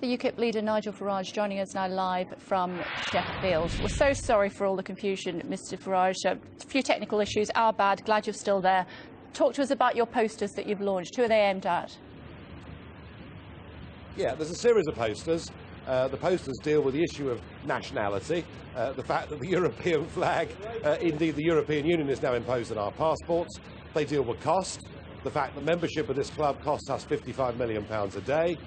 The UKIP leader Nigel Farage joining us now live from Sheffield. We're so sorry for all the confusion, Mr Farage. A few technical issues, our bad. Glad you're still there. Talk to us about your posters that you've launched. Who are they aimed at? Yeah, there's a series of posters. The posters deal with the issue of nationality, the fact that the European flag, indeed the European Union, is now imposed on our passports. They deal with cost, the fact that membership of this club costs us £55 million a day.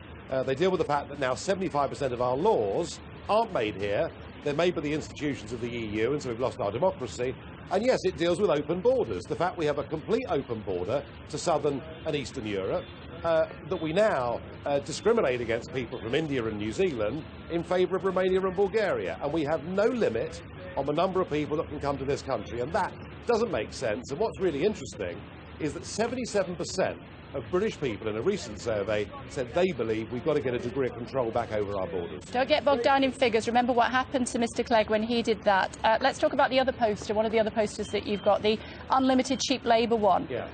They deal with the fact that now 75% of our laws aren't made here. They're made by the institutions of the EU, and so we've lost our democracy. And yes, it deals with open borders, the fact we have a complete open border to southern and eastern Europe, that we now discriminate against people from India and New Zealand in favour of Romania and Bulgaria. And we have no limit on the number of people that can come to this country. And that doesn't make sense. And what's really interesting is that 77% of British people in a recent survey said they believe we've got to get a degree of control back over our borders. Don't get bogged down in figures. Remember what happened to Mr Clegg when he did that. Let's talk about the other poster, one of the other posters that you've got, the unlimited cheap labour one. Yeah.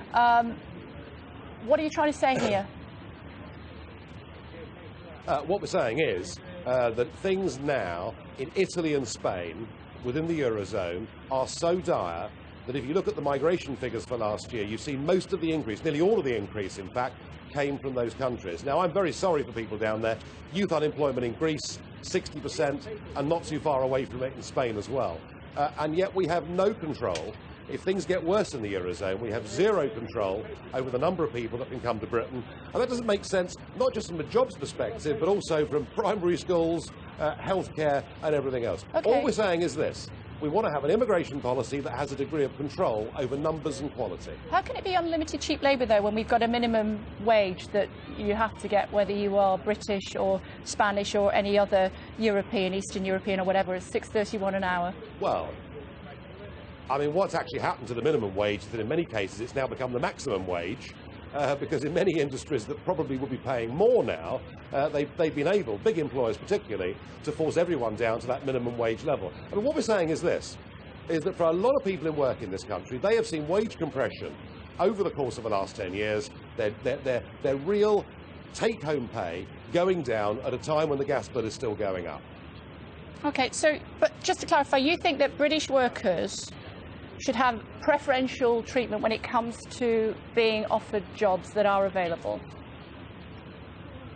What are you trying to say here? What we're saying is that things now in Italy and Spain within the Eurozone are so dire that if you look at the migration figures for last year, you see most of the increase, nearly all of the increase, in fact, came from those countries. Now, I'm very sorry for people down there. Youth unemployment in Greece, 60%, and not too far away from it in Spain as well. And yet we have no control. If things get worse in the Eurozone, we have zero control over the number of people that can come to Britain. And that doesn't make sense, not just from a jobs perspective, but also from primary schools, healthcare, and everything else. Okay. All we're saying is this. We want to have an immigration policy that has a degree of control over numbers and quality. How can it be unlimited cheap labour, though, when we've got a minimum wage that you have to get, whether you are British or Spanish or any other European, Eastern European or whatever, is £6.31 an hour? Well, I mean, what's actually happened to the minimum wage is that in many cases it's now become the maximum wage, because in many industries that probably would be paying more now, they've been able, big employers particularly, to force everyone down to that minimum wage level. I mean, what we're saying is this, is that for a lot of people in work in this country, they have seen wage compression over the course of the last 10 years, their real take-home pay going down at a time when the gas bill is still going up. OK, so, but just to clarify, you think that British workers should have preferential treatment when it comes to being offered jobs that are available?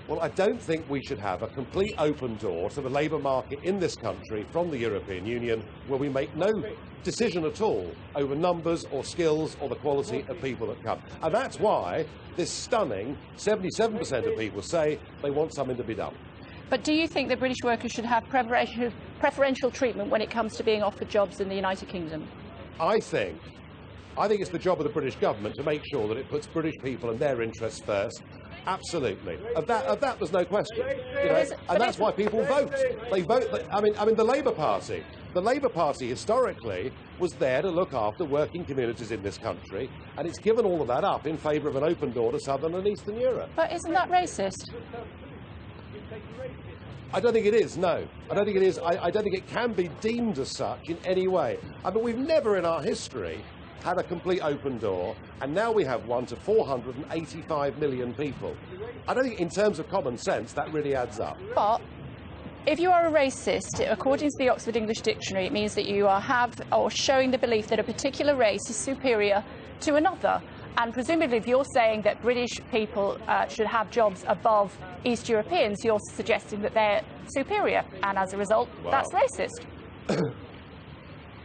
Well, I don't think we should have a complete open door to the labour market in this country from the European Union where we make no decision at all over numbers or skills or the quality of people that come. And that's why this stunning 77% of people say they want something to be done. But do you think that British workers should have preferential treatment when it comes to being offered jobs in the United Kingdom? I think it's the job of the British government to make sure that it puts British people and their interests first. Absolutely. Of that there's no question. You know, and that's why people vote. They vote. I mean, the Labour Party. The Labour Party historically was there to look after working communities in this country, and it's given all of that up in favour of an open door to southern and eastern Europe. But isn't that racist? I don't think it is, no. I don't think it is. I don't think it can be deemed as such in any way. I mean, we've never in our history had a complete open door, and now we have one to 485 million people. I don't think in terms of common sense that really adds up. But if you are a racist, according to the Oxford English Dictionary, it means that you are showing the belief that a particular race is superior to another. And presumably, if you're saying that British people should have jobs above East Europeans, you're suggesting that they're superior, and as a result, that's racist.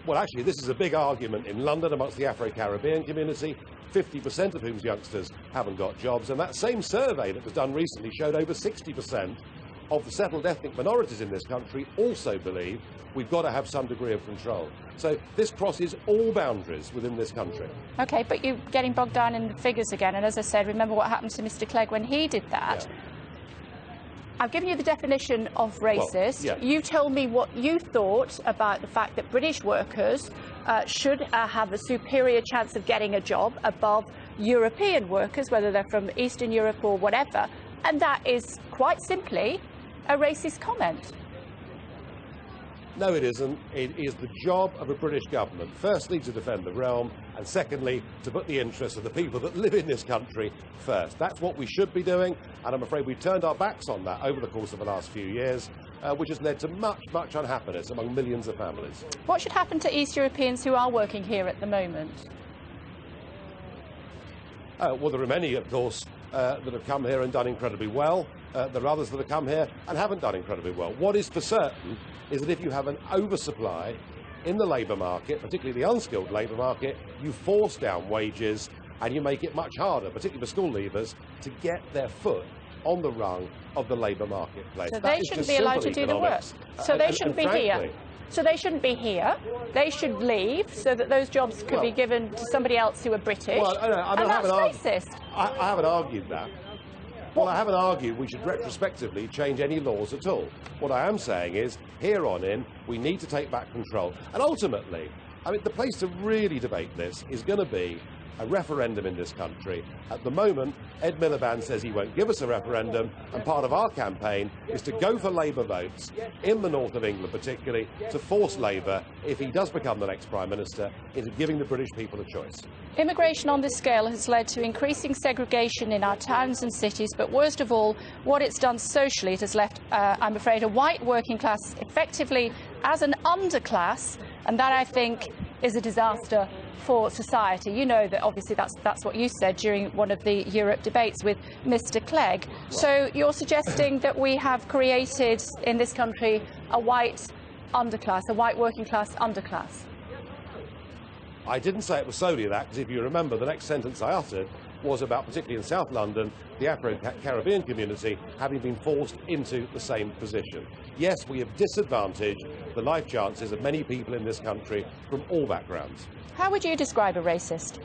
Well, actually, this is a big argument in London amongst the Afro-Caribbean community, 50% of whose youngsters haven't got jobs. And that same survey that was done recently showed over 60% of the settled ethnic minorities in this country also believe we've got to have some degree of control. So this crosses all boundaries within this country. OK, but you're getting bogged down in the figures again. And as I said, remember what happened to Mr Clegg when he did that. Yeah. I've given you the definition of racist. Well, yeah. You told me what you thought about the fact that British workers should have a superior chance of getting a job above European workers, whether they're from Eastern Europe or whatever. And that is quite simply a racist comment. No, it isn't. It is the job of a British government, firstly, to defend the realm, and secondly, to put the interests of the people that live in this country first. That's what we should be doing, and I'm afraid we've turned our backs on that over the course of the last few years, which has led to much, much unhappiness among millions of families. What should happen to East Europeans who are working here at the moment? Well, there are many, of course, that have come here and done incredibly well. There are others that have come here and haven't done incredibly well. What is for certain is that if you have an oversupply in the labour market, particularly the unskilled labour market, you force down wages and you make it much harder, particularly for school leavers, to get their foot on the rung of the labour marketplace. So they shouldn't be allowed to do the work. So they shouldn't be here. So they shouldn't be here. They should leave so that those jobs could be given to somebody else who are British. Well, and that's racist. I haven't argued that. Well, I haven't argued we should retrospectively change any laws at all. What I am saying is, here on in, we need to take back control. And ultimately, I mean, the place to really debate this is going to be a referendum in this country. At the moment, Ed Miliband says he won't give us a referendum, and part of our campaign is to go for Labour votes, in the north of England particularly, to force Labour, if he does become the next Prime Minister, into giving the British people a choice. Immigration on this scale has led to increasing segregation in our towns and cities, but worst of all, what it's done socially, it has left, I'm afraid, a white working class effectively as an underclass, and that, I think, is a disaster for society. You know that obviously that's what you said during one of the Europe debates with Mr. Clegg. So you're suggesting that we have created in this country a white underclass, a white working class underclass? I didn't say it was solely that, because if you remember, the next sentence I uttered was about, particularly in South London, the Afro-Caribbean community having been forced into the same position. Yes, we have disadvantaged the life chances of many people in this country from all backgrounds. How would you describe a racist?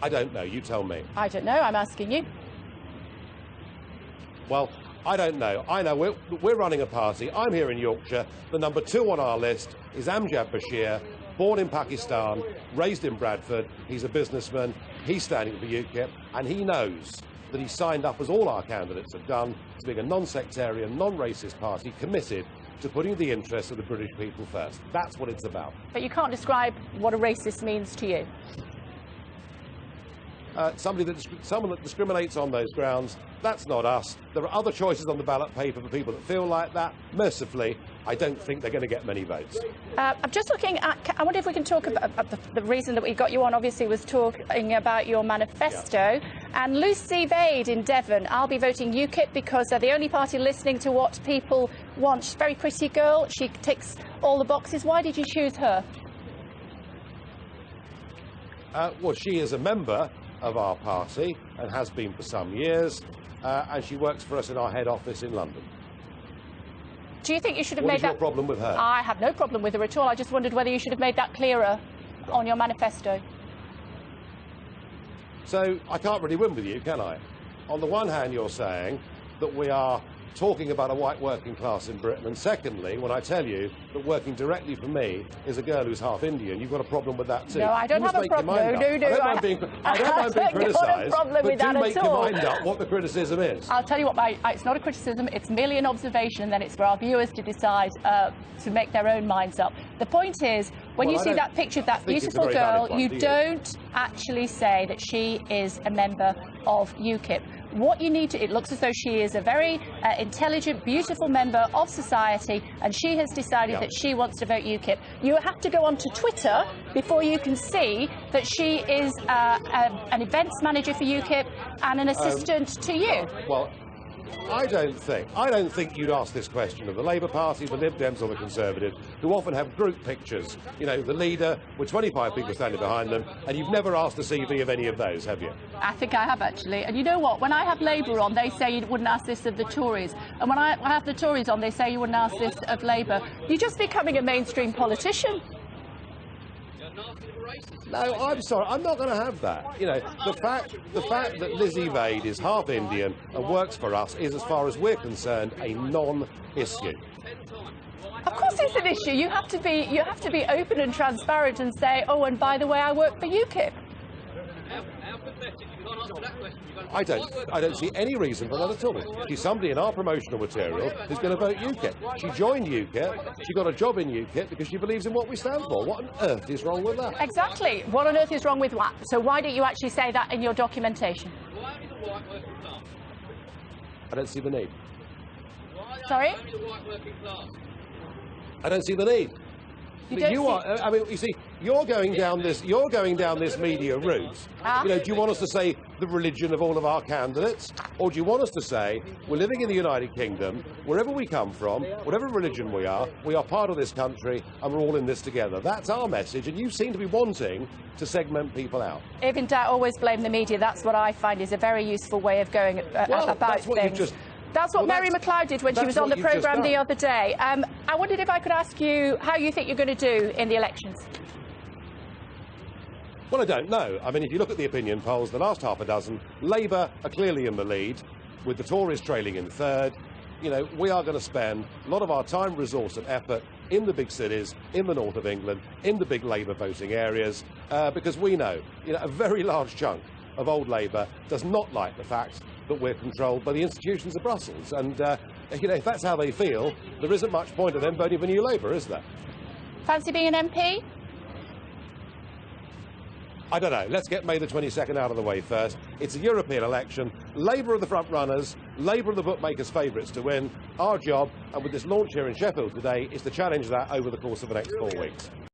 I don't know, you tell me. I don't know, I'm asking you. Well, I don't know. I know we're running a party. I'm here in Yorkshire. The number 2 on our list is Amjad Bashir, born in Pakistan, raised in Bradford. He's a businessman. He's standing for UKIP, and he knows that he signed up, as all our candidates have done, to being a non-sectarian, non-racist party committed to putting the interests of the British people first. That's what it's about. But you can't describe what a racist means to you. Someone that discriminates on those grounds, that's not us. There are other choices on the ballot paper for people that feel like that. Mercifully, I don't think they're going to get many votes. I'm just looking at, I wonder if we can talk about the reason that we got you on, obviously, was talking about your manifesto. Yeah. And Lucy Vade in Devon, I'll be voting UKIP because they're the only party listening to what people want. She's a very pretty girl. She ticks all the boxes. Why did you choose her? Well, she is a member of our party and has been for some years, and she works for us in our head office in London. Do you think you should have made that... What is your problem with her? I have no problem with her at all. I just wondered whether you should have made that clearer on your manifesto. So I can't really win with you, can I? On the one hand, you're saying that we are talking about a white working class in Britain, and secondly, when I tell you that working directly for me is a girl who's half Indian, you've got a problem with that too. No, I don't have a problem. No. I don't mind being criticised, but do make your mind up what the criticism is. I'll tell you what, it's not a criticism, it's merely an observation, and then it's for our viewers to decide, to make their own minds up. The point is, when you see that picture of that beautiful girl, you don't actually say that she is a member of UKIP. What you need to, it looks as though she is a very intelligent, beautiful member of society, and she has decided that she wants to vote UKIP. You have to go onto Twitter before you can see that she is an events manager for UKIP and an assistant to you. Well, I don't think you'd ask this question of the Labour Party, the Lib Dems or the Conservatives, who often have group pictures. You know, the leader with 25 people standing behind them, and you've never asked the CV of any of those, have you? I think I have, actually. And you know what? When I have Labour on, they say you wouldn't ask this of the Tories. And when I have the Tories on, they say you wouldn't ask this of Labour. You're just becoming a mainstream politician. No, I'm sorry, I'm not going to have that. You know, the fact that Lizzie Vade is half Indian and works for us is, as far as we're concerned, a non-issue. Of course it's an issue. You have to be open and transparent and say, oh, and by the way, I work for UKIP. How pathetic. You can't answer that question. I don't see any reason for that at all. She's somebody in our promotional material who's going to vote UKIP. She joined UKIP, she got a job in UKIP because she believes in what we stand for. What on earth is wrong with that? Exactly. What on earth is wrong with what? So why don't you actually say that in your documentation? I don't see the need. Sorry? I don't see the need. You are. I mean, you see, you're going down this media route. You know, do you want us to say the religion of all of our candidates, or do you want us to say we're living in the United Kingdom, wherever we come from, whatever religion we are part of this country, and we're all in this together? That's our message, and you seem to be wanting to segment people out. If in doubt, always blame the media. That's what I find is a very useful way of going about things. That's what Mary McLeod did when she was on the programme the other day. I wondered if I could ask you how you think you're going to do in the elections. Well, I don't know. I mean, if you look at the opinion polls, the last half a dozen, Labour are clearly in the lead, with the Tories trailing in third. You know, we are going to spend a lot of our time, resource and effort in the big cities, in the north of England, in the big Labour voting areas, because we know, you know, a very large chunk of old Labour does not like the fact that we're controlled by the institutions of Brussels. And, you know, if that's how they feel, there isn't much point of them voting for New Labour, is there? Fancy being an MP? I don't know. Let's get May the 22nd out of the way first. It's a European election. Labour are the front runners. Labour are the bookmakers' favourites to win. Our job, and with this launch here in Sheffield today, is to challenge that over the course of the next 4 weeks.